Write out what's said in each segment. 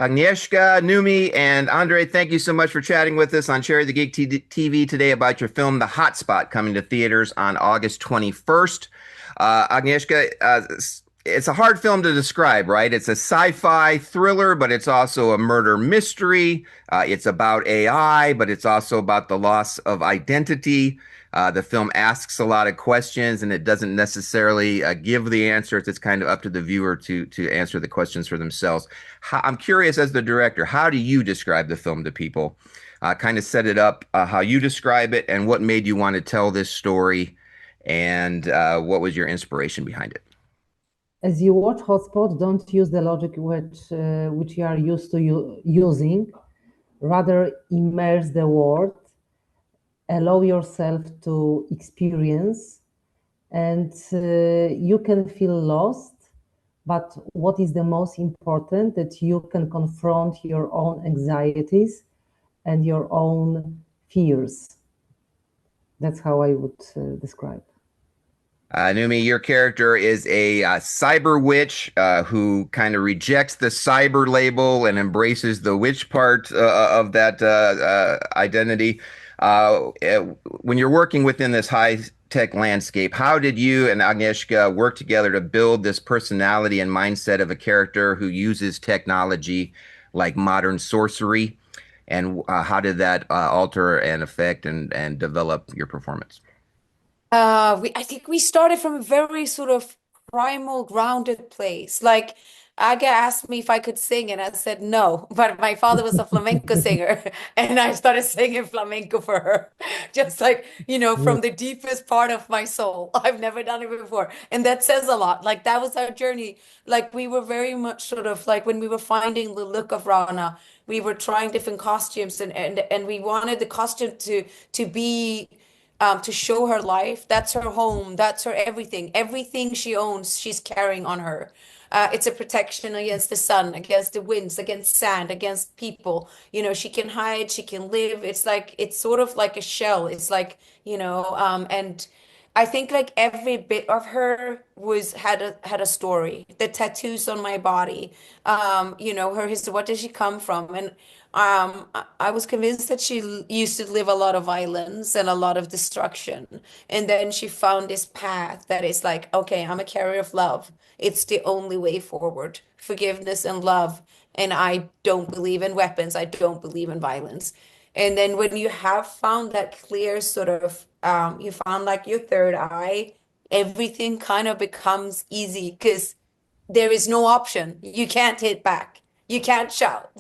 Agnieszka, Noomi, and Andrzej, thank you so much for chatting with us on Cherry the Geek TV today about your film, The Hotspot, coming to theaters on August 21st. Agnieszka, it's a hard film to describe, right? It's a sci-fi thriller, but it's also a murder mystery. It's about AI, but it's also about the loss of identity. The film asks a lot of questions, and it doesn't necessarily give the answers. It's kind of up to the viewer to answer the questions for themselves. I'm curious, as the director, how do you describe the film to people? Kind of set it up, how you describe it, and what made you want to tell this story, and what was your inspiration behind it? As you watch Hotspot, don't use the logic which you are used to using. Rather, immerse the world, allow yourself to experience, and you can feel lost. But what is the most important, that you can confront your own anxieties and your own fears. That's how I would describe. Noomi, your character is a cyber witch who kind of rejects the cyber label and embraces the witch part of that identity. When you're working within this high-tech landscape, how did you and Agnieszka work together to build this personality and mindset of a character who uses technology like modern sorcery? And how did that alter and affect and develop your performance? I think we started from a very sort of primal, grounded place. Like Aga asked me if I could sing, and I said no. But my father was a flamenco singer, and I started singing flamenco for her, just like, from Yes. the deepest part of my soul. I've never done it before, and that says a lot. Like that was our journey. Like we were very much sort of like when we were finding the look of Rana, we were trying different costumes, and we wanted the costume to be to show her life. That's her home. That's her everything. Everything she owns, she's carrying on her. It's a protection against the sun, against the winds, against sand, against people. She can hide, she can live. It's sort of like a shell. It's like, and I think like every bit of her was had a story. The tattoos on my body, her history. What does she come from? And I was convinced that she used to live a lot of violence and a lot of destruction. And then she found this path that is like, okay, I'm a carrier of love. It's the only way forward. Forgiveness and love. And I don't believe in weapons. I don't believe in violence. And then when you have found that clear sort of, you found like your third eye, everything kind of becomes easy because there is no option. You can't hit back. You can't shout.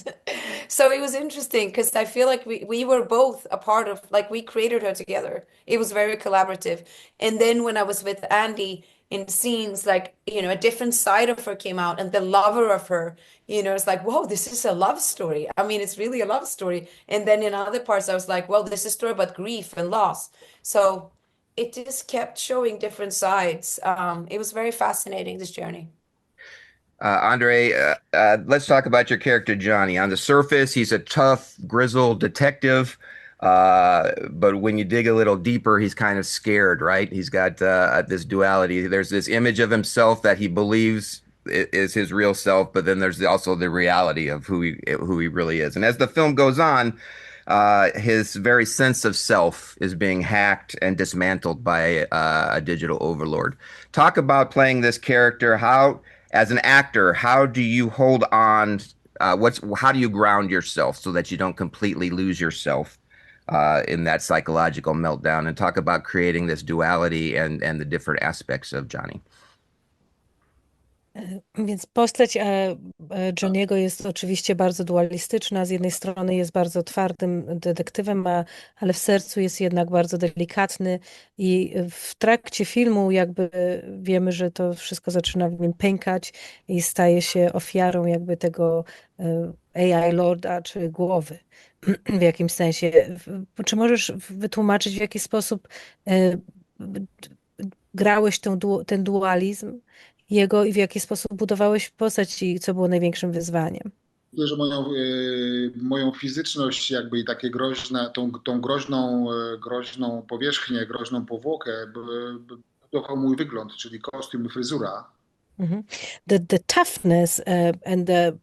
So it was interesting because I feel like we were both a part of, like, we created her together. It was very collaborative. And then when I was with Andy in scenes, like, a different side of her came out, and the lover of her, it's like, whoa, this is a love story. I mean, it's really a love story. And then in other parts, I was like, well, this is a story about grief and loss. So it just kept showing different sides. It was very fascinating, this journey. Andre, let's talk about your character, Johnny. On the surface, he's a tough, grizzled detective. But when you dig a little deeper, he's kind of scared, right? He's got this duality. There's this image of himself that he believes is his real self, but then there's also the reality of who he really is. And as the film goes on, his very sense of self is being hacked and dismantled by a digital overlord. Talk about playing this character. As an actor, how do you hold on? How do you ground yourself so that you don't completely lose yourself in that psychological meltdown? And talk about creating this duality and the different aspects of Johnny. Więc postać Johniego jest oczywiście bardzo dualistyczna. Z jednej strony jest bardzo twardym detektywem, ale w sercu jest jednak bardzo delikatny i w trakcie filmu jakby wiemy, że to wszystko zaczyna w nim pękać i staje się ofiarą jakby tego AI Lorda, czy głowy w jakimś sensie. Czy możesz wytłumaczyć, w jaki sposób grałeś ten dualizm jego i w jaki sposób budowałeś postać i co było największym wyzwaniem? Myślę, że moją fizyczność jakby i takie tą groźną powierzchnię, groźną powłokę, trochę mój wygląd, czyli kostium i fryzura. The toughness and the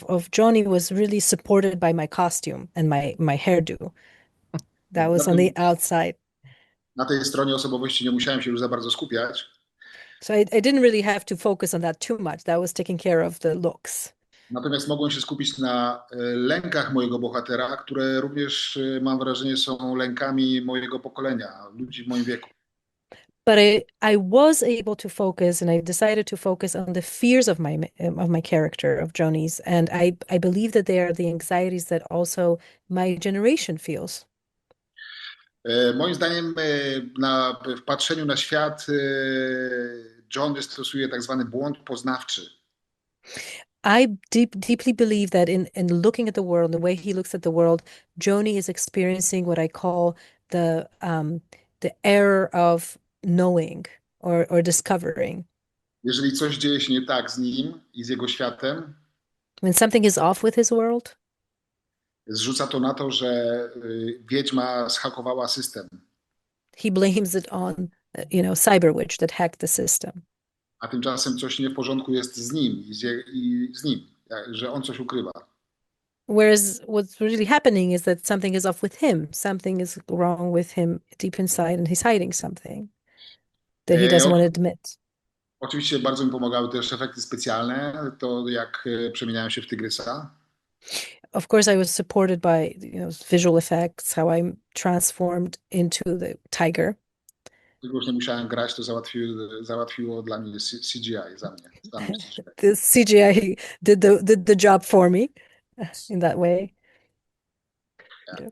of Johnny was really supported by my costume and my hairdo. That was on the outside. Na tej stronie osobowości nie musiałem się już za bardzo skupiać. So I didn't really have to focus on that too much. That was taking care of the looks. Natomiast mogłem się skupić na lękach mojego bohatera, które również mam wrażenie są lękami mojego pokolenia, ludzi w moim wieku. But I was able to focus, and I decided to focus on the fears of my character, of Johnny's, and I believe that they are the anxieties that also my generation feels. Moim zdaniem w patrzeniu na świat John stosuje tak zwany błąd poznawczy. I deeply believe that in looking at the world, the way he looks at the world, Johnny is experiencing what I call the error of knowing or discovering. Jeżeli coś dzieje się nie tak z nim i z jego światem, When something is off with his world, zrzuca to na to, że wiedźma zhakowała system. he blames it on, Cyber Witch that hacked the system. A tymczasem coś nie w porządku jest z nim i z nim, że on coś ukrywa. Whereas what's really happening is that something is off with him. Something is wrong with him deep inside, and he's hiding something that he doesn't want to admit. Oczywiście bardzo mi pomagały też efekty specjalne, to jak przemieniałem się w tygrysa. Of course, I was supported by visual effects, how I'm transformed into the tiger. Tego już nie musiałem grać, to załatwiło dla mnie CGI za mnie. The CGI did the job for me in that way. Yeah.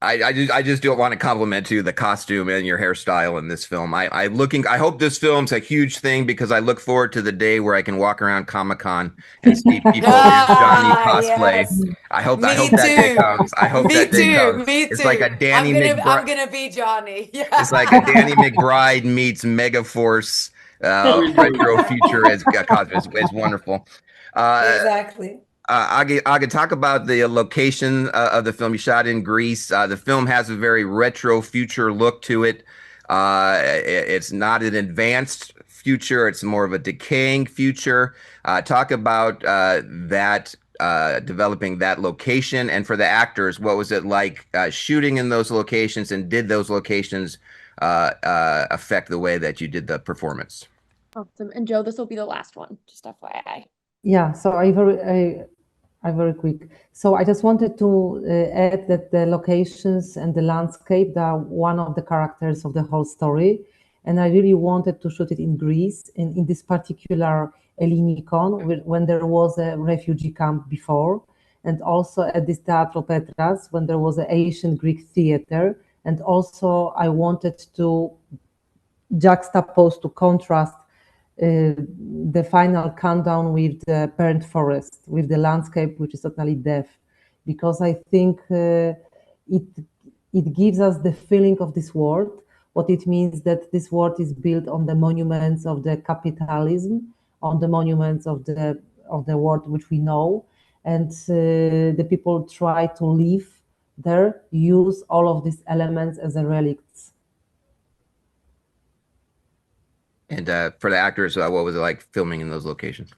I just don't want to compliment you the costume and your hairstyle in this film. I hope this film's a huge thing because I look forward to the day where I can walk around Comic-Con and see people in Johnny cosplay. Yes. I hope Me that day too. comes. I hope Me that day too. comes. Me It's too. like a Danny I'm McBride. gonna be Johnny. Yeah. It's like a Danny McBride meets Megaforce retro future as cosplay. It's wonderful. Exactly. Aga, talk about the location of the film. You shot in Greece. The film has a very retro future look to it. It's not an advanced future. It's more of a decaying future. Talk about that, developing that location. And for the actors, what was it like shooting in those locations? And did those locations affect the way that you did the performance? Awesome. And Joe, this will be the last one, just FYI. Yeah, so I very quick. So I just wanted to add that the locations and the landscape are one of the characters of the whole story. And I really wanted to shoot it in Greece, in this particular Ellinikon, when there was a refugee camp before, and also at this Teatro Petras, when there was an ancient Greek theater. And also I wanted to juxtapose, to contrast the final countdown with the burnt forest, with the landscape, which is totally deaf, because I think it gives us the feeling of this world, what it means that this world is built on the monuments of the capitalism, on the monuments of the world which we know, and the people try to live there, use all of these elements as a relicts. And for the actors, what was it like filming in those locations?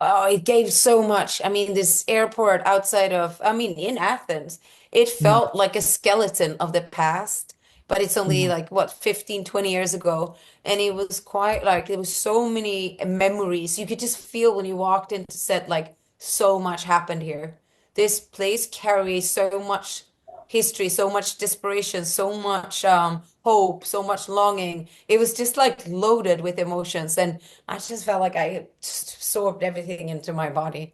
Oh, it gave so much. I mean, this airport in Athens, it felt like a skeleton of the past, but it's only like, what, 15, 20 years ago. And it was quite like, there was so many memories. You could just feel when you walked into set, like, so much happened here. This place carries so much history, so much desperation, so much hope, so much longing. It was just like loaded with emotions, and I just felt like I just absorbed everything into my body.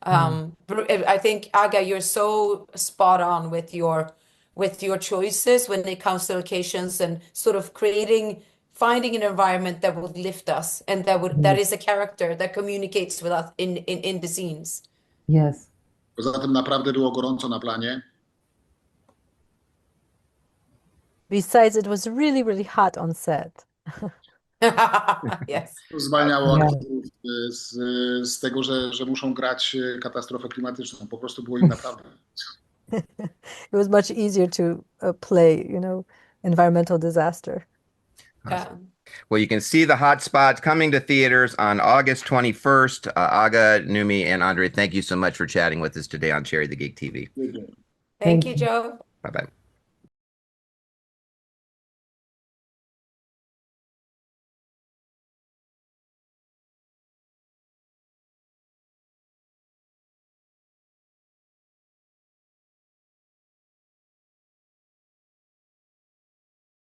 I think, Aga, you're so spot on with your choices when it comes to locations and sort of finding an environment that would lift us and that is a character that communicates with us in the scenes. Yes. Poza tym naprawdę było gorąco na planie. Besides, it was really, really hot on set. Yes. Zwalniało aktorów z tego, że muszą grać katastrofę klimatyczną. Po prostu było im naprawdę. It was much easier to play, environmental disaster. Yeah. Well, you can see the hot spots coming to theaters on August 21st. Aga, Noomi, and Andre, thank you so much for chatting with us today on Cherry the Geek TV. Thank Thank you, you. Joe. Bye-bye.